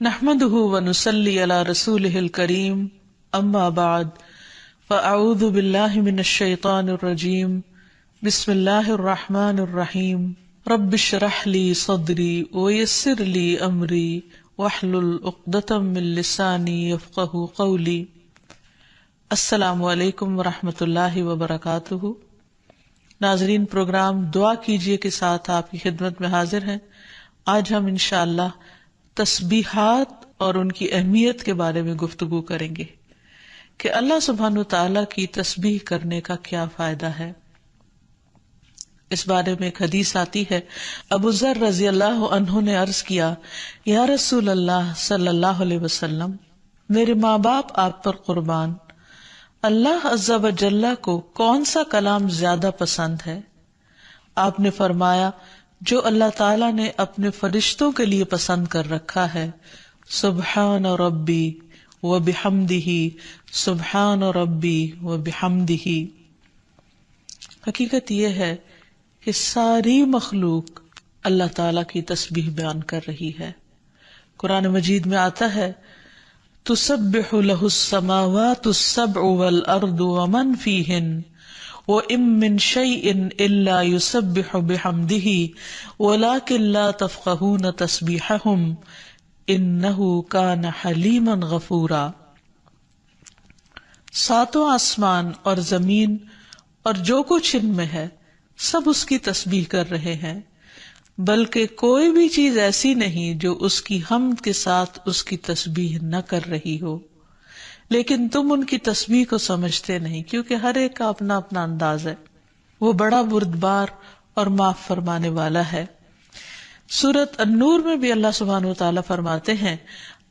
نحمده ونصلي على رسوله الكريم اما بعد فاعوذ بالله من الشيطان الرجيم بسم الله الرحمن الرحيم رب اشرح لي صدري ويسر لي امري واحلل عقدة من لساني يفقهوا قولي. السلام علیکم ورحمۃ اللہ وبرکاتہ. ناظرین، پروگرام دعا کیجیے کے ساتھ آپ کی خدمت میں حاضر ہیں. آج ہم انشاءاللہ تسبیحات اور ان کی اہمیت کے بارے میں گفتگو کریں گے کہ اللہ سبحانہ وتعالی کی تسبیح کرنے کا کیا فائدہ ہے. اس بارے میں ایک حدیث آتی ہے. ابو ذر رضی اللہ عنہ نے عرض کیا، یا رسول اللہ صلی اللہ علیہ وسلم، میرے ماں باپ آپ پر قربان، اللہ عز و جل کو کون سا کلام زیادہ پسند ہے؟ آپ نے فرمایا، جو اللہ تعالیٰ نے اپنے فرشتوں کے لیے پسند کر رکھا ہے، سبحان ربی و بحمدہ، سبحان ربی و بحمدہ. حقیقت یہ ہے کہ ساری مخلوق اللہ تعالیٰ کی تسبیح بیان کر رہی ہے. قرآن مجید میں آتا ہے، تسبح له السماوات السبع والارض ومن فیہن وَإِن مِّن شَيْءٍ إِلَّا يُسَبِّحُ بِحَمْدِهِ وَلَٰكِن لَّا تَفْقَهُونَ تَسْبِيحَهُمْ إِنَّهُ كَانَ حَلِيمًا غَفُورًا. ساتوں آسمان اور زمین اور جو کچھ ان میں ہے سب اس کی تسبیح کر رہے ہیں، بلکہ کوئی بھی چیز ایسی نہیں جو اس کی حمد کے ساتھ اس کی تسبیح نہ کر رہی ہو، لیکن تم ان کی تسبیح کو سمجھتے نہیں، کیونکہ ہر ایک کا اپنا اپنا انداز ہے. وہ بڑا بردبار اور معاف فرمانے والا ہے. سورۃ النور میں بھی اللہ سبحانہ وتعالیٰ فرماتے ہیں،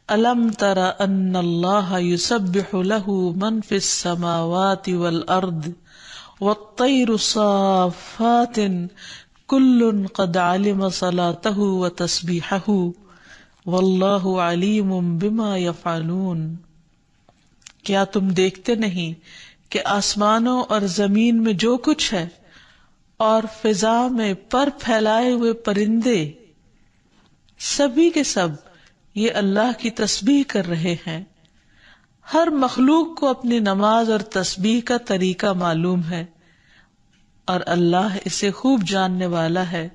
أَلَمْ تَرَ أَنَّ اللَّهَ يُسَبِّحُ لَهُ مَنْ فِي السَّمَاوَاتِ وَالْأَرْضِ وَالطَّيْرُ صَافَّاتٍ كُلٌّ قَدْ عَلِمَ صَلَاتَهُ وَتَسْبِيحَهُ وَاللَّهُ عَلِيمٌ بِمَا يَفْعَلُونَ. کیا تم دیکھتے نہیں کہ آسمانوں اور زمین میں جو کچھ ہے اور فضا میں پر پھیلائے ہوئے پرندے سبھی کے سب یہ اللہ کی تسبیح کر رہے ہیں. ہر مخلوق کو اپنی نماز اور تسبیح کا طریقہ معلوم ہے، اور اللہ اسے خوب جاننے والا ہے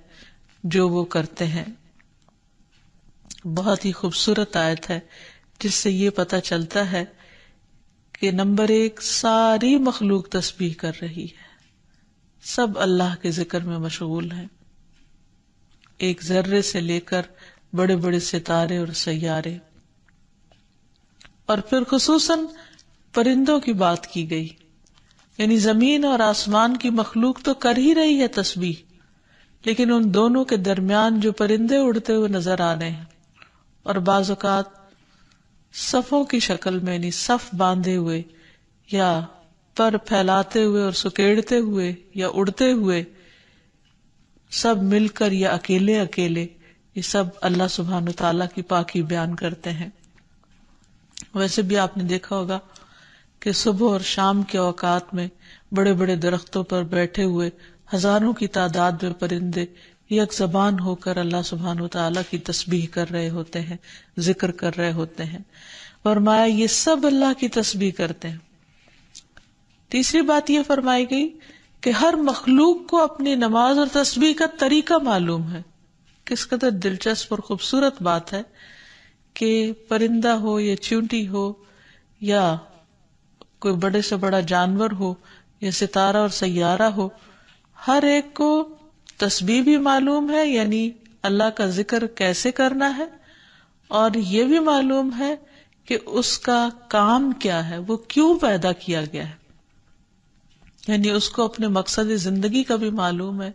جو وہ کرتے ہیں. بہت ہی خوبصورت آیت ہے جس سے یہ پتہ چلتا ہے کہ نمبر ایک، ساری مخلوق تسبیح کر رہی ہے، سب اللہ کے ذکر میں مشغول ہیں، ایک ذرے سے لے کر بڑے بڑے ستارے اور سیارے. اور پھر خصوصاً پرندوں کی بات کی گئی، یعنی زمین اور آسمان کی مخلوق تو کر ہی رہی ہے تسبیح، لیکن ان دونوں کے درمیان جو پرندے اڑتے ہوئے نظر آ رہے ہیں، اور بعض اوقات صفوں کی شکل میں، یعنی صف باندھے ہوئے یا پر پھیلاتے ہوئے اور سکیڑتے ہوئے یا اڑتے ہوئے، سب مل کر یا اکیلے اکیلے، یہ سب اللہ سبحانہ وتعالیٰ کی پاکی بیان کرتے ہیں. ویسے بھی آپ نے دیکھا ہوگا کہ صبح اور شام کے اوقات میں بڑے بڑے درختوں پر بیٹھے ہوئے ہزاروں کی تعداد میں پرندے یک زبان ہو کر اللہ سبحانہ وتعالیٰ کی تسبیح کر رہے ہوتے ہیں، ذکر کر رہے ہوتے ہیں. فرمایا یہ سب اللہ کی تسبیح کرتے ہیں. تیسری بات یہ فرمائی گئی کہ ہر مخلوق کو اپنی نماز اور تسبیح کا طریقہ معلوم ہے. کس قدر دلچسپ اور خوبصورت بات ہے کہ پرندہ ہو یا چیونٹی ہو یا کوئی بڑے سے بڑا جانور ہو یا ستارہ اور سیارہ ہو، ہر ایک کو تسبیح بھی معلوم ہے، یعنی اللہ کا ذکر کیسے کرنا ہے، اور یہ بھی معلوم ہے کہ اس کا کام کیا ہے، وہ کیوں پیدا کیا گیا ہے، یعنی اس کو اپنے مقصد زندگی کا بھی معلوم ہے،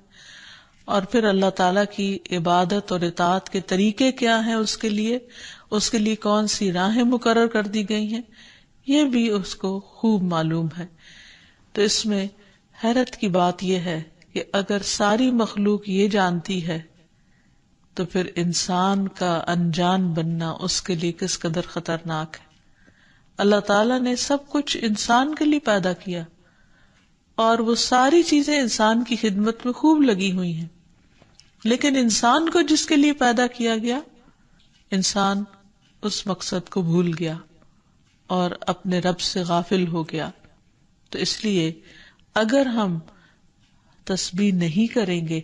اور پھر اللہ تعالیٰ کی عبادت اور اطاعت کے طریقے کیا ہیں، اس کے لیے کون سی راہیں مقرر کر دی گئی ہیں، یہ بھی اس کو خوب معلوم ہے. تو اس میں حیرت کی بات یہ ہے کہ اگر ساری مخلوق یہ جانتی ہے تو پھر انسان کا انجان بننا اس کے لیے کس قدر خطرناک ہے. اللہ تعالیٰ نے سب کچھ انسان کے لیے پیدا کیا، اور وہ ساری چیزیں انسان کی خدمت میں خوب لگی ہوئی ہیں، لیکن انسان کو جس کے لیے پیدا کیا گیا، انسان اس مقصد کو بھول گیا اور اپنے رب سے غافل ہو گیا. تو اس لیے اگر ہم تسبیح نہیں کریں گے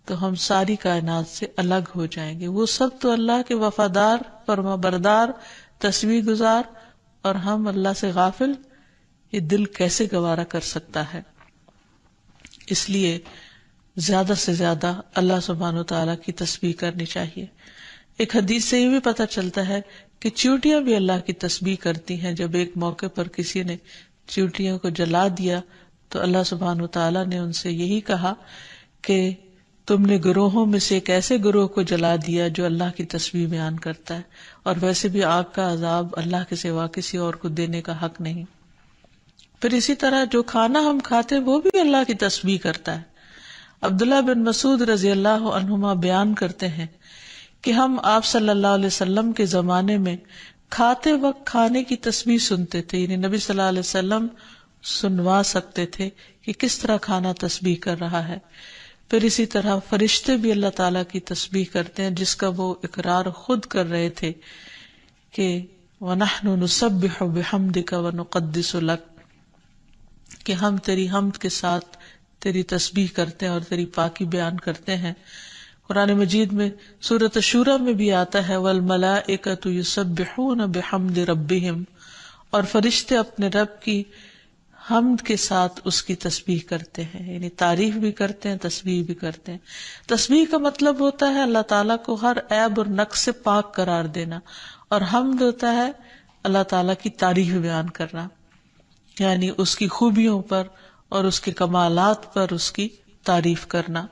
تو ہم ساری کائنات سے الگ ہو جائیں گے. وہ سب تو اللہ کے وفادار، فرما بردار، تسبیح گزار، اور ہم اللہ سے غافل. یہ دل کیسے گوارا کر سکتا ہے؟ اس لیے زیادہ سے زیادہ اللہ سبحانہ و تعالیٰ کی تسبیح کرنی چاہیے. ایک حدیث سے یہ بھی پتہ چلتا ہے کہ چیونٹیاں بھی اللہ کی تسبیح کرتی ہیں. جب ایک موقع پر کسی نے چیونٹیوں کو جلا دیا تو اللہ سبحانہ و تعالیٰ نے ان سے یہی کہا کہ تم نے گروہوں میں سے ایک ایسے گروہ کو جلا دیا جو اللہ کی تسبیح بیان کرتا ہے، اور ویسے بھی آگ کا عذاب اللہ کے سوا کسی اور کو دینے کا حق نہیں. پھر اسی طرح جو کھانا ہم کھاتے ہیں وہ بھی اللہ کی تسبیح کرتا ہے. عبداللہ بن مسعود رضی اللہ عنہما بیان کرتے ہیں کہ ہم آپ صلی اللہ علیہ وسلم کے زمانے میں کھاتے وقت کھانے کی تسبیح سنتے تھے، یعنی نبی صلی اللہ علیہ وسلم سنوا سکتے تھے کہ کس طرح کھانا تسبیح کر رہا ہے. پھر اسی طرح فرشتے بھی اللہ تعالیٰ کی تسبیح کرتے ہیں، جس کا وہ اقرار خود کر رہے تھے کہ وَنَحْنُ نُسَبِّحُ بِحَمْدِكَ وَنُقَدِّسُ لَكَ، کہ ہم تیری حمد کے ساتھ تیری تسبیح کرتے ہیں اور تیری پاکی بیان کرتے ہیں. قرآن مجید میں سورۃ الشورى میں بھی آتا ہے وَالْمَلَائِكَةُ يُسَبِّحُونَ بِحَمْدِ رَبِّهِمْ، اور فرشتے اپنے رب کی حمد کے ساتھ اس کی تسبیح کرتے ہیں، یعنی تعریف بھی کرتے ہیں، تسبیح بھی کرتے ہیں. تسبیح کا مطلب ہوتا ہے اللہ تعالیٰ کو ہر عیب اور نقص سے پاک قرار دینا، اور حمد ہوتا ہے اللہ تعالیٰ کی تعریف بیان کرنا، یعنی اس کی خوبیوں پر اور اس کے کمالات پر اس کی تعریف کرنا.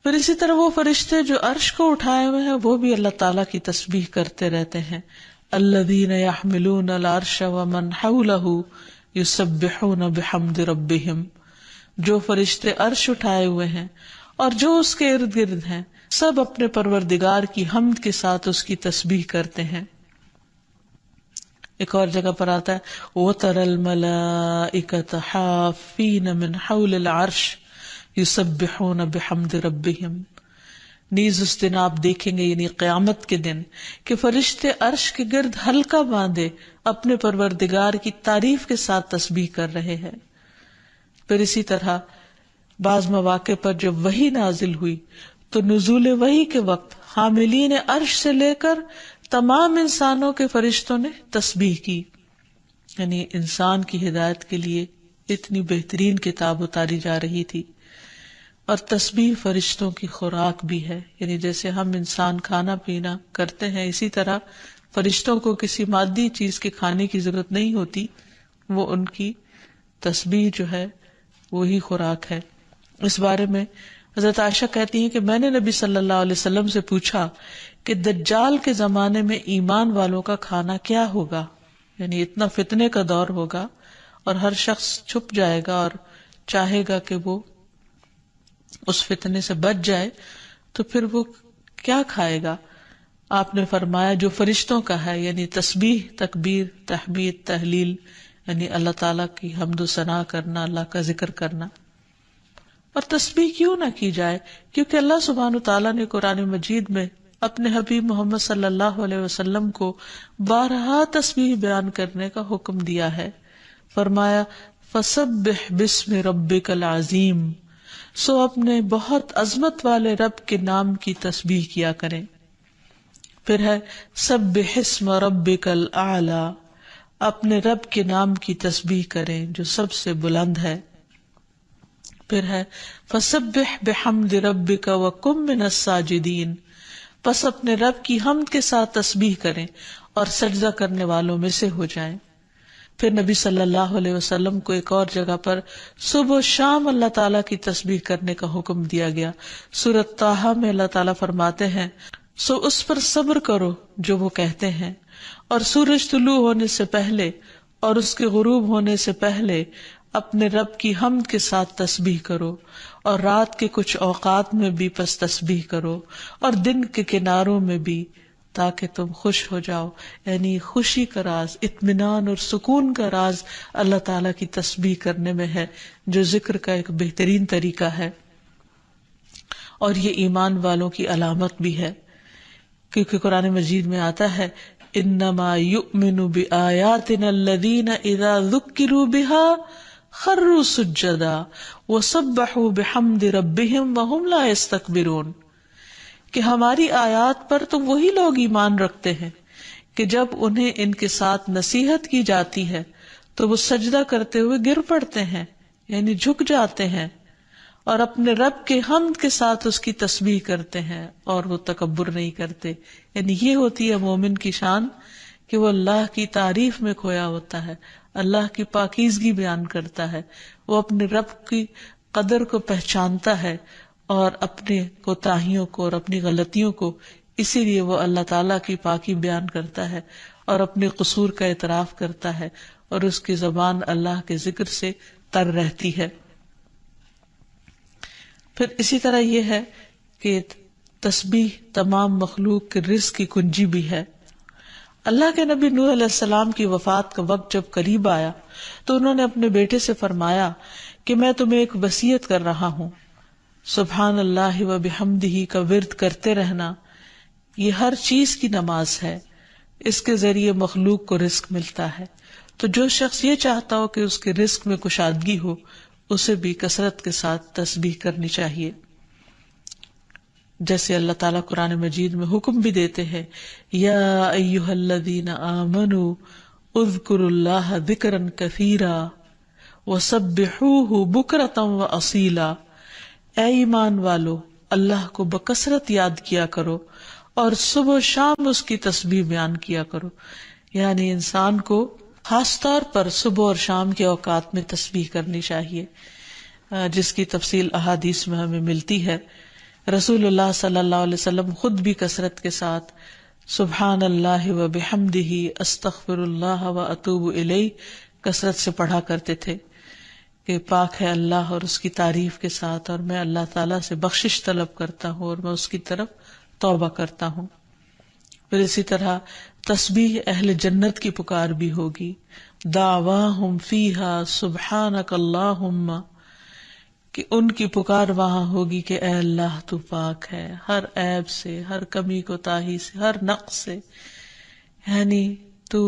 پھر اسی طرح وہ فرشتے جو عرش کو اٹھائے ہوئے ہیں وہ بھی اللہ تعالیٰ کی تسبیح کرتے رہتے ہیں. الذین یحملون العرش ومن حولہ یسبحون بحمد ربہم، جو فرشتے عرش اٹھائے ہوئے ہیں اور جو اس کے ارد گرد ہیں سب اپنے پروردگار کی حمد کے ساتھ اس کی تسبیح کرتے ہیں. ایک اور جگہ پر آتا ہے وَتَرَى الْمَلَائِكَةَ حَافِّينَ مِنْ حَوْلِ الْعَرْشِ يُسَبِّحُونَ بِحَمْدِ رَبِّهِمْ. نیز اس دن آپ دیکھیں گے، یعنی قیامت کے دن، کہ فرشتے عرش کے گرد حلقہ باندھے اپنے پروردگار کی تعریف کے ساتھ تسبیح کر رہے ہیں. پھر اسی طرح بعض مواقع پر جب وحی نازل ہوئی تو نزول وحی کے وقت حاملین عرش سے لے کر تمام انسانوں کے فرشتوں نے تسبیح کی، یعنی انسان کی ہدایت کے لیے اتنی بہترین کتاب اتاری جا رہی تھی. اور تسبیح فرشتوں کی خوراک بھی ہے، یعنی جیسے ہم انسان کھانا پینا کرتے ہیں اسی طرح فرشتوں کو کسی مادی چیز کے کھانے کی ضرورت نہیں ہوتی، وہ ان کی تسبیح جو ہے وہی خوراک ہے. اس بارے میں حضرت عائشہ کہتی ہیں کہ میں نے نبی صلی اللہ علیہ وسلم سے پوچھا کہ دجال کے زمانے میں ایمان والوں کا کھانا کیا ہوگا، یعنی اتنا فتنے کا دور ہوگا اور ہر شخص چھپ جائے گا اور چاہے گا کہ وہ اس فتنے سے بچ جائے، تو پھر وہ کیا کھائے گا؟ آپ نے فرمایا جو فرشتوں کا ہے، یعنی تسبیح، تکبیر، تحمید، تحلیل، یعنی اللہ تعالیٰ کی حمد و ثنا کرنا، اللہ کا ذکر کرنا. اور تسبیح کیوں نہ کی جائے؟ کیونکہ اللہ سبحانہ تعالیٰ نے قرآن مجید میں اپنے حبیب محمد صلی اللہ علیہ وسلم کو بارہا تسبیح بیان کرنے کا حکم دیا ہے. فرمایا فسبح باسم ربک العظیم، سو اپنے بہت عظمت والے رب کے نام کی تسبیح کیا کریں. پھر ہے سبح اسم ربک الاعلی، اپنے رب کے نام کی تسبیح کریں جو سب سے بلند ہے. پھر ہے فسبح بحمد ربک وکن من الساجدین، پس اپنے رب کی حمد کے ساتھ تسبیح کریں اور سجدہ کرنے والوں میں سے ہو جائیں. پھر نبی صلی اللہ علیہ وسلم کو ایک اور جگہ پر صبح و شام اللہ تعالیٰ کی تسبیح کرنے کا حکم دیا گیا. سورۃ طٰہٰ میں اللہ تعالیٰ فرماتے ہیں سو اس پر صبر کرو جو وہ کہتے ہیں، اور سورج طلوع ہونے سے پہلے اور اس کے غروب ہونے سے پہلے اپنے رب کی حمد کے ساتھ تسبیح کرو، اور رات کے کچھ اوقات میں بھی پس تسبیح کرو، اور دن کے کناروں میں بھی، تاکہ تم خوش ہو جاؤ. یعنی خوشی کا راز، اطمینان اور سکون کا راز اللہ تعالیٰ کی تسبیح کرنے میں ہے، جو ذکر کا ایک بہترین طریقہ ہے، اور یہ ایمان والوں کی علامت بھی ہے. کیونکہ قرآن مجید میں آتا ہے انما یؤمن بآیاتنا الذین اذا ذکروا بها خروا سجدا وسبحوا بحمد ربهم وهم لا يستكبرون، کہ ہماری آیات پر تو وہی لوگ ایمان رکھتے ہیں کہ جب انہیں ان کے ساتھ نصیحت کی جاتی ہے تو وہ سجدہ کرتے ہوئے گر پڑتے ہیں، یعنی جھک جاتے ہیں، اور اپنے رب کے حمد کے ساتھ اس کی تسبیح کرتے ہیں، اور وہ تکبر نہیں کرتے۔ یعنی یہ ہوتی ہے مومن کی شان کہ وہ اللہ کی تعریف میں کھویا ہوتا ہے، اللہ کی پاکیزگی بیان کرتا ہے، وہ اپنے رب کی قدر کو پہچانتا ہے اور اپنے کوتاہیوں کو اور اپنی غلطیوں کو، اسی لیے وہ اللہ تعالیٰ کی پاکی بیان کرتا ہے اور اپنے قصور کا اعتراف کرتا ہے، اور اس کی زبان اللہ کے ذکر سے تر رہتی ہے۔ پھر اسی طرح یہ ہے کہ تسبیح تمام مخلوق کے رزق کی کنجی بھی ہے۔ اللہ کے نبی نوح علیہ السلام کی وفات کا وقت جب قریب آیا تو انہوں نے اپنے بیٹے سے فرمایا کہ میں تمہیں ایک وصیت کر رہا ہوں، سبحان اللہ و بحمدہ کا ورد کرتے رہنا، یہ ہر چیز کی نماز ہے، اس کے ذریعے مخلوق کو رزق ملتا ہے، تو جو شخص یہ چاہتا ہو کہ اس کے رزق میں کشادگی ہو اسے بھی کثرت کے ساتھ تسبیح کرنی چاہیے۔ جیسے اللہ تعالیٰ قرآن مجید میں حکم بھی دیتے ہیں، یا ایھا الذین آمنوا اذکروا اللہ ذکرا کثیرا وسبحوہ بکرۃ واصیلا، اے ایمان والو اللہ کو بکثرت یاد کیا کرو اور صبح و شام اس کی تسبیح بیان کیا کرو۔ یعنی انسان کو خاص طور پر صبح اور شام کے اوقات میں تسبیح کرنی چاہیے، جس کی تفصیل احادیث میں ہمیں ملتی ہے۔ رسول اللہ صلی اللہ علیہ وسلم خود بھی کثرت کے ساتھ سبحان اللہ و بحمدہ استغفر اللہ و اتوب الیہ کثرت سے پڑھا کرتے تھے کہ پاک ہے اللہ اور اس کی تعریف کے ساتھ، اور میں اللہ تعالیٰ سے بخشش طلب کرتا ہوں اور میں اس کی طرف توبہ کرتا ہوں۔ پھر اسی طرح تسبیح اہل جنت کی پکار بھی ہوگی، دعواہم فیہا سبحانک اللہم، کہ ان کی پکار وہاں ہوگی کہ اے اللہ تو پاک ہے ہر عیب سے، ہر کمی کوتاہی سے، ہر نقص سے، یعنی تو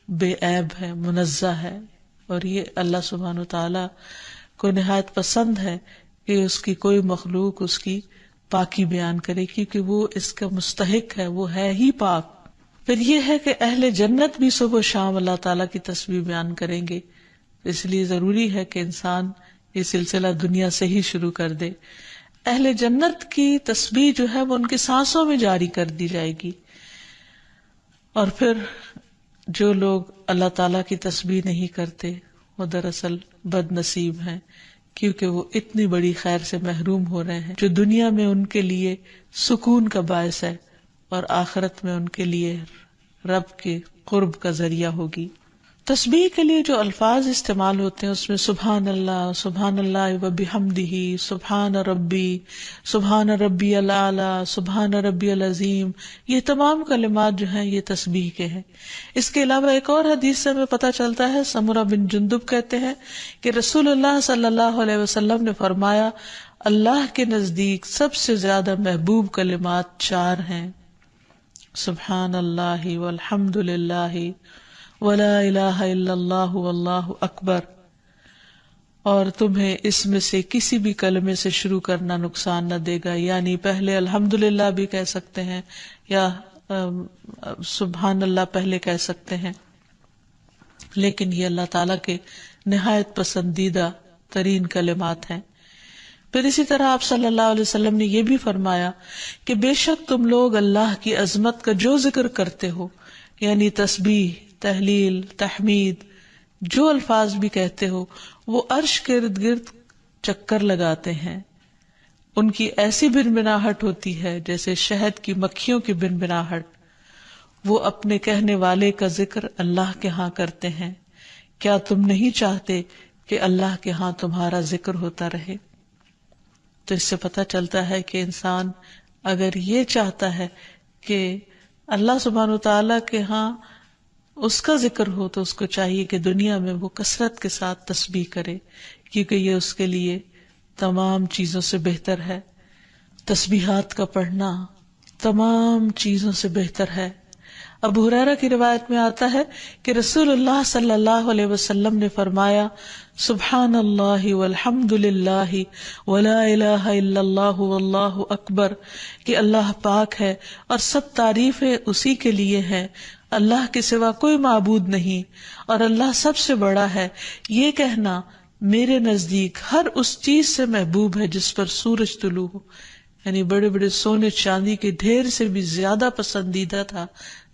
بے عیب ہے، منزہ ہے۔ اور یہ اللہ سبحانہ وتعالی کو نہایت پسند ہے کہ اس کی کوئی مخلوق اس کی پاکی بیان کرے، کیونکہ وہ اس کا مستحق ہے، وہ ہے ہی پاک۔ پھر یہ ہے کہ اہل جنت بھی صبح و شام اللہ تعالیٰ کی تسبیح بیان کریں گے، اس لیے ضروری ہے کہ انسان یہ سلسلہ دنیا سے ہی شروع کر دے۔ اہل جنت کی تسبیح جو ہے وہ ان کی سانسوں میں جاری کر دی جائے گی، اور پھر جو لوگ اللہ تعالیٰ کی تسبیح نہیں کرتے وہ دراصل بد نصیب ہیں، کیونکہ وہ اتنی بڑی خیر سے محروم ہو رہے ہیں جو دنیا میں ان کے لیے سکون کا باعث ہے اور آخرت میں ان کے لیے رب کے قرب کا ذریعہ ہوگی۔ تسبیح کے لیے جو الفاظ استعمال ہوتے ہیں اس میں سبحان اللہ و بحمدہ، سبحان ربی الاعلی، سبحان ربی العظیم، یہ تمام کلمات جو ہیں یہ تسبیح کے ہیں۔ اس کے علاوہ ایک اور حدیث سے ہمیں پتہ چلتا ہے، سمرہ بن جندب کہتے ہیں کہ رسول اللہ صلی اللہ علیہ وسلم نے فرمایا، اللہ کے نزدیک سب سے زیادہ محبوب کلمات 4 ہیں، سبحان اللہ والحمد للہ ولا الہ الا اللہ واللہ اکبر، اور تمہیں اس میں سے کسی بھی کلمے سے شروع کرنا نقصان نہ دے گا، یعنی پہلے الحمدللہ بھی کہہ سکتے ہیں یا سبحان اللہ پہلے کہہ سکتے ہیں، لیکن یہ اللہ تعالیٰ کے نہایت پسندیدہ ترین کلمات ہیں۔ پھر اسی طرح آپ صلی اللہ علیہ وسلم نے یہ بھی فرمایا کہ بے شک تم لوگ اللہ کی عظمت کا جو ذکر کرتے ہو، یعنی تسبیح، تحلیل، تحمید، جو الفاظ بھی کہتے ہو، وہ عرش کے ارد گرد چکر لگاتے ہیں، ان کی ایسی بنبناہٹ ہوتی ہے جیسے شہد کی مکھیوں کی بنبناہٹ، وہ اپنے کہنے والے کا ذکر اللہ کے ہاں کرتے ہیں، کیا تم نہیں چاہتے کہ اللہ کے ہاں تمہارا ذکر ہوتا رہے؟ تو اس سے پتہ چلتا ہے کہ انسان اگر یہ چاہتا ہے کہ اللہ سبحانہ وتعالیٰ کے ہاں اس کا ذکر ہو تو اس کو چاہیے کہ دنیا میں وہ کثرت کے ساتھ تسبیح کرے، کیونکہ یہ اس کے لیے تمام چیزوں سے بہتر ہے۔ تسبیحات کا پڑھنا تمام چیزوں سے بہتر ہے۔ ابو ہریرہ کی روایت میں آتا ہے کہ رسول اللہ صلی اللہ علیہ وسلم نے فرمایا، سبحان اللہ والحمد للہ ولا الہ الا اللہ واللہ اکبر، کہ اللہ پاک ہے اور سب تعریفیں اسی کے لیے ہیں، اللہ کے سوا کوئی معبود نہیں اور اللہ سب سے بڑا ہے۔ یہ کہنا میرے نزدیک ہر اس چیز سے محبوب ہے جس پر سورج طلوع ہو، یعنی بڑے بڑے سونے چاندی کے ڈھیر سے بھی زیادہ پسندیدہ تھا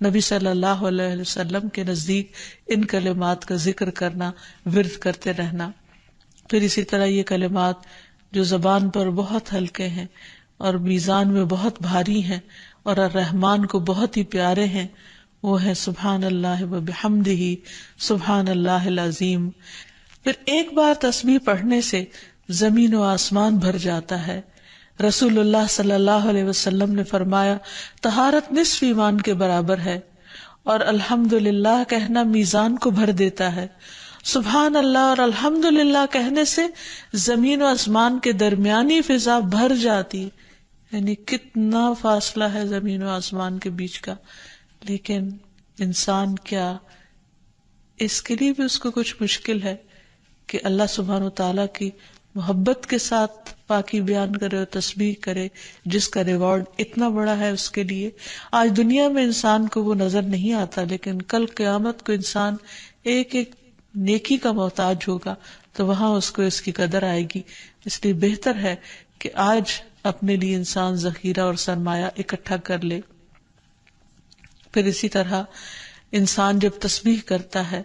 نبی صلی اللہ علیہ وسلم کے نزدیک ان کلمات کا ذکر کرنا، ورد کرتے رہنا۔ پھر اسی طرح یہ کلمات جو زبان پر بہت ہلکے ہیں اور میزان میں بہت بھاری ہیں اور الرحمن کو بہت ہی پیارے ہیں، وہ ہے سبحان اللہ وبحمدہ، سبحان اللہ العظیم۔ پھر ایک بار تسبیح پڑھنے سے زمین و آسمان بھر جاتا ہے۔ رسول اللہ صلی اللہ علیہ وسلم نے فرمایا، طہارت نصف ایمان کے برابر ہے، اور الحمدللہ کہنا میزان کو بھر دیتا ہے۔ سبحان اللہ اور الحمدللہ کہنے سے زمین و آسمان کے درمیانی فضا بھر جاتی، یعنی کتنا فاصلہ ہے زمین و آسمان کے بیچ کا، لیکن انسان کیا اس کے لیے بھی اس کو کچھ مشکل ہے کہ اللہ سبحانہ وتعالیٰ کی محبت کے ساتھ پاکی بیان کرے اور تسبیح کرے، جس کا ریوارڈ اتنا بڑا ہے اس کے لیے۔ آج دنیا میں انسان کو وہ نظر نہیں آتا، لیکن کل قیامت کو انسان ایک ایک نیکی کا محتاج ہوگا، تو وہاں اس کو اس کی قدر آئے گی۔ اس لیے بہتر ہے کہ آج اپنے لیے انسان ذخیرہ اور سرمایہ اکٹھا کر لے۔ پھر اسی طرح انسان جب تسبیح کرتا ہے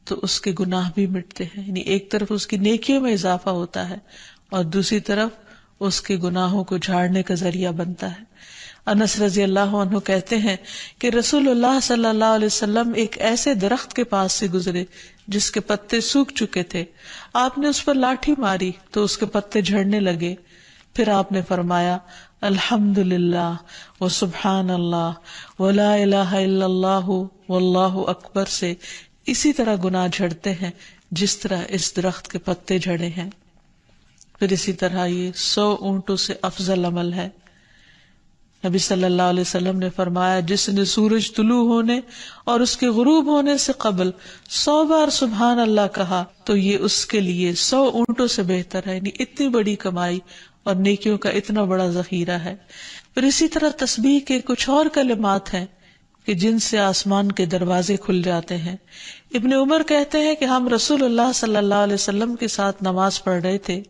تو اس کے گناہ بھی مٹتے ہیں، یعنی ایک طرف اس کی نیکیوں میں اضافہ ہوتا ہے اور دوسری طرف اس کے گناہوں کو جھاڑنے کا ذریعہ بنتا ہے۔ انس رضی اللہ عنہ کہتے ہیں کہ رسول اللہ صلی اللہ علیہ وسلم ایک ایسے درخت کے پاس سے گزرے جس کے پتے سوکھ چکے تھے، آپ نے اس پر لاٹھی ماری تو اس کے پتے جھڑنے لگے، پھر آپ نے فرمایا، الحمدللہ وسبحان اللہ ولا الہ الا اللہ واللہ اکبر سے اسی طرح گناہ جھڑتے ہیں جس طرح اس درخت کے پتے جھڑے ہیں۔ پھر اسی طرح یہ 100 اونٹوں سے افضل عمل ہے۔ نبی صلی اللہ علیہ وسلم نے فرمایا، جس نے سورج طلوع ہونے اور اس کے غروب ہونے سے قبل 100 بار سبحان اللہ کہا تو یہ اس کے لیے 100 اونٹوں سے بہتر ہے، یعنی اتنی بڑی کمائی اور نیکیوں کا اتنا بڑا ذخیرہ ہے۔ پھر اسی طرح تسبیح کے کچھ اور کلمات ہیں کہ جن سے آسمان کے دروازے کھل جاتے ہیں۔ ابن عمر کہتے ہیں کہ ہم رسول اللہ صلی اللہ علیہ وسلم کے ساتھ نماز پڑھ رہے تھے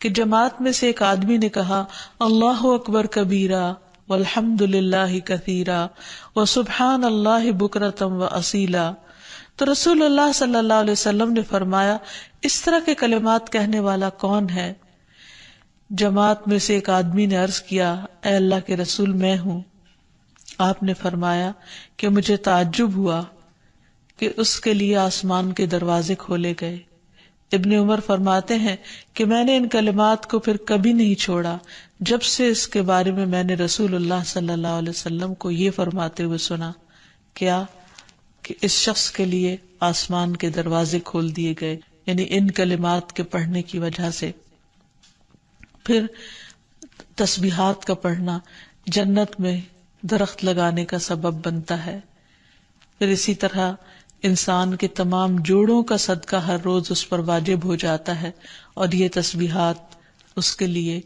کہ جماعت میں سے ایک آدمی نے کہا، اللہ اکبر کبیرہ والحمد للہ کثیرہ وسبحان اللہ بکرۃ واصیلا، تو رسول اللہ صلی اللہ علیہ وسلم نے فرمایا، اس طرح کے کلمات کہنے والا کون ہے؟ جماعت میں سے ایک آدمی نے عرض کیا، اے اللہ کے رسول، میں ہوں۔ آپ نے فرمایا کہ مجھے تعجب ہوا کہ اس کے لیے آسمان کے دروازے کھولے گئے۔ ابن عمر فرماتے ہیں کہ میں نے ان کلمات کو پھر کبھی نہیں چھوڑا جب سے اس کے بارے میں نے رسول اللہ صلی اللہ علیہ وسلم کو یہ فرماتے ہوئے سنا، کیا کہ اس شخص کے لیے آسمان کے دروازے کھول دیے گئے، یعنی ان کلمات کے پڑھنے کی وجہ سے۔ پھر تسبیحات کا پڑھنا جنت میں درخت لگانے کا سبب بنتا ہے۔ پھر اسی طرح انسان کے تمام جوڑوں کا صدقہ ہر روز اس پر واجب ہو جاتا ہے، اور یہ تسبیحات اس کے لیے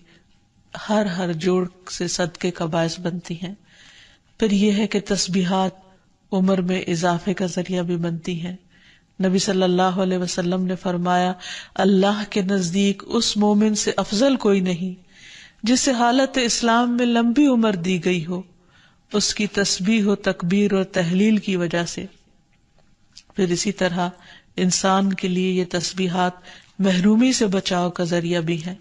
ہر جوڑ سے صدقے کا باعث بنتی ہیں۔ پھر یہ ہے کہ تسبیحات عمر میں اضافے کا ذریعہ بھی بنتی ہیں۔ نبی صلی اللہ علیہ وسلم نے فرمایا، اللہ کے نزدیک اس مومن سے افضل کوئی نہیں جسے حالت اسلام میں لمبی عمر دی گئی ہو، اس کی تسبیح و تکبیر اور تحلیل کی وجہ سے۔ پھر اسی طرح انسان کے لیے یہ تسبیحات محرومی سے بچاؤ کا ذریعہ بھی ہیں۔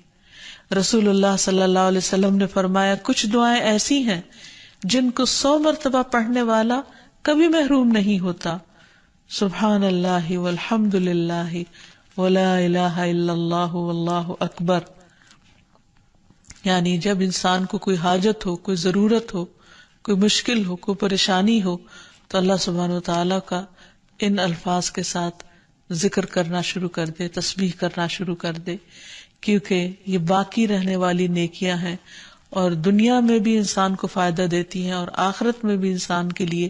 رسول اللہ صلی اللہ علیہ وسلم نے فرمایا، کچھ دعائیں ایسی ہیں جن کو 100 مرتبہ پڑھنے والا کبھی محروم نہیں ہوتا۔ سبحان اللہ والحمد للہ ولا الہ الا اللہ واللہ اکبر، یعنی جب انسان کو کوئی حاجت ہو، کوئی ضرورت ہو، کوئی مشکل ہو، کوئی پریشانی ہو، تو اللہ سبحانہ وتعالیٰ کا ان الفاظ کے ساتھ ذکر کرنا شروع کر دے، تسبیح کرنا شروع کر دے، کیونکہ یہ باقی رہنے والی نیکیاں ہیں اور دنیا میں بھی انسان کو فائدہ دیتی ہیں اور آخرت میں بھی انسان کے لیے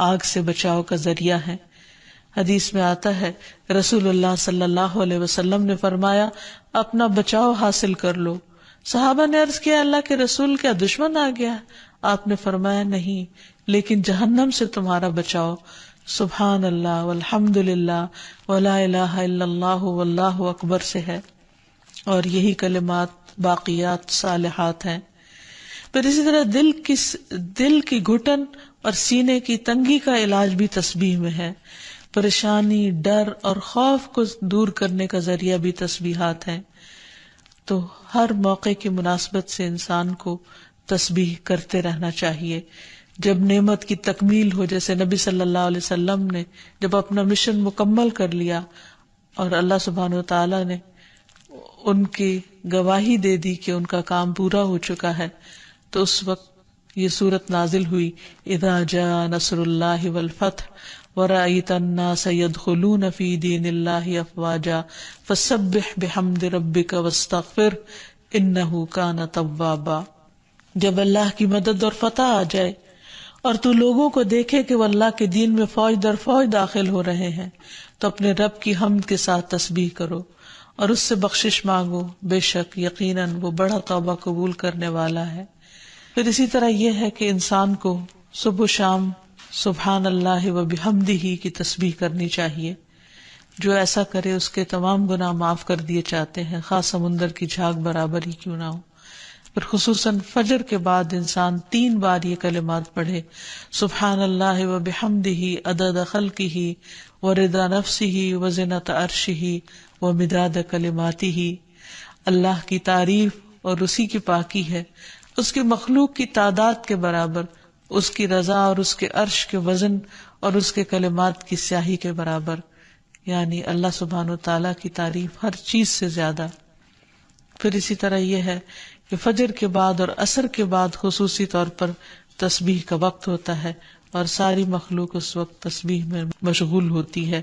آگ سے بچاؤ کا ذریعہ ہے۔ حدیث میں آتا ہے رسول اللہ صلی اللہ علیہ وسلم نے فرمایا اپنا بچاؤ حاصل کر لو۔ صحابہ نے عرض کیا اللہ کے رسول کیا دشمن آ گیا؟ آپ نے فرمایا نہیں، لیکن جہنم سے تمہارا بچاؤ سبحان اللہ والحمد للہ ولا الہ الا اللہ واللہ اکبر سے ہے، اور یہی کلمات باقیات صالحات ہیں۔ پھر اسی طرح دل کی گھٹن اور سینے کی تنگی کا علاج بھی تسبیح میں ہے۔ پریشانی، ڈر اور خوف کو دور کرنے کا ذریعہ بھی تسبیحات ہیں۔ تو ہر موقع کی مناسبت سے انسان کو تسبیح کرتے رہنا چاہیے۔ جب نعمت کی تکمیل ہو، جیسے نبی صلی اللہ علیہ وسلم نے جب اپنا مشن مکمل کر لیا اور اللہ سبحانہ و تعالی نے ان کی گواہی دے دی کہ ان کا کام پورا ہو چکا ہے، تو اس وقت یہ سورت نازل ہوئی اذا جاء نصر اللہ والفتح ورأیت الناس يدخلون فی دین اللہ افواجا فسبح بحمد ربک واستغفر انہ کان توابا۔ جب اللہ کی مدد اور فتح آ جائے اور تو لوگوں کو دیکھے کہ وہ اللہ کے دین میں فوج در فوج داخل ہو رہے ہیں، تو اپنے رب کی حمد کے ساتھ تسبیح کرو اور اس سے بخشش مانگو، بے شک یقیناً وہ بڑا توبہ قبول کرنے والا ہے۔ پھر اسی طرح یہ ہے کہ انسان کو صبح و شام سبحان اللہ و بحمدہ کی تسبیح کرنی چاہیے۔ جو ایسا کرے اس کے تمام گناہ معاف کر دیے جاتے ہیں، خاص سمندر کی جھاگ برابر ہی کیوں نہ ہو۔ پھر خصوصاً فجر کے بعد انسان 3 بار یہ کلمات پڑھے، سبحان اللہ و بحمدہ عدد خلقہ ورضا نفسہ وزنۃ عرشہ ومداد کلماتہ۔ اللہ کی تعریف اور اسی کی پاکی ہے، اس کی مخلوق کی تعداد کے برابر، اس کی رضا اور اس کے عرش کے وزن اور اس کے کلمات کی سیاہی کے برابر، یعنی اللہ سبحانہ وتعالیٰ کی تعریف ہر چیز سے زیادہ۔ پھر اسی طرح یہ ہے کہ فجر کے بعد اور عصر کے بعد خصوصی طور پر تسبیح کا وقت ہوتا ہے اور ساری مخلوق اس وقت تسبیح میں مشغول ہوتی ہے۔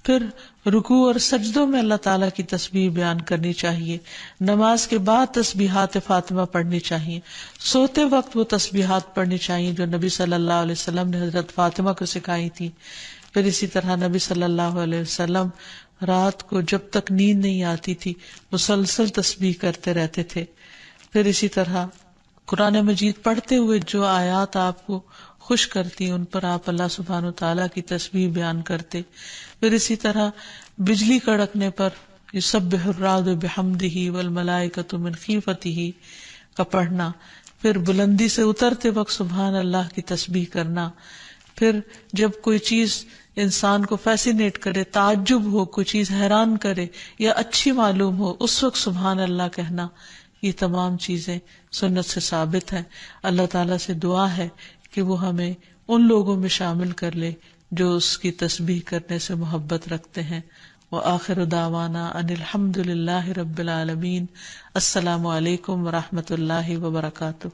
پھر رکوع اور سجدوں میں اللہ تعالیٰ کی تسبیح بیان کرنی چاہیے۔ نماز کے بعد تسبیحات فاطمہ پڑھنی چاہیے۔ سوتے وقت وہ تسبیحات پڑھنی چاہیے جو نبی صلی اللہ علیہ وسلم نے حضرت فاطمہ کو سکھائی تھی۔ پھر اسی طرح نبی صلی اللہ علیہ وسلم رات کو جب تک نیند نہیں آتی تھی مسلسل تسبیح کرتے رہتے تھے۔ پھر اسی طرح قرآن مجید پڑھتے ہوئے جو آیات آپ کو خوش کرتی ان پر آپ اللہ سبحانہ وتعالیٰ کی تسبیح بیان کرتے۔ پھر اسی طرح بجلی کڑکنے پر یسبح الرعد بحمدہ والملائکۃ من خیفتہ کا پڑھنا۔ پھر بلندی سے اترتے وقت سبحان اللہ کی تسبیح کرنا۔ پھر جب کوئی چیز انسان کو فیسینیٹ کرے، تعجب ہو، کوئی چیز حیران کرے یا اچھی معلوم ہو، اس وقت سبحان اللہ کہنا۔ یہ تمام چیزیں سنت سے ثابت ہیں۔ اللہ تعالیٰ سے دعا ہے کہ وہ ہمیں ان لوگوں میں شامل کر لے جو اس کی تسبیح کرنے سے محبت رکھتے ہیں۔ وآخر دعوانا ان الحمد للہ رب العالمین۔ السلام علیکم ورحمۃ اللہ وبرکاتہ۔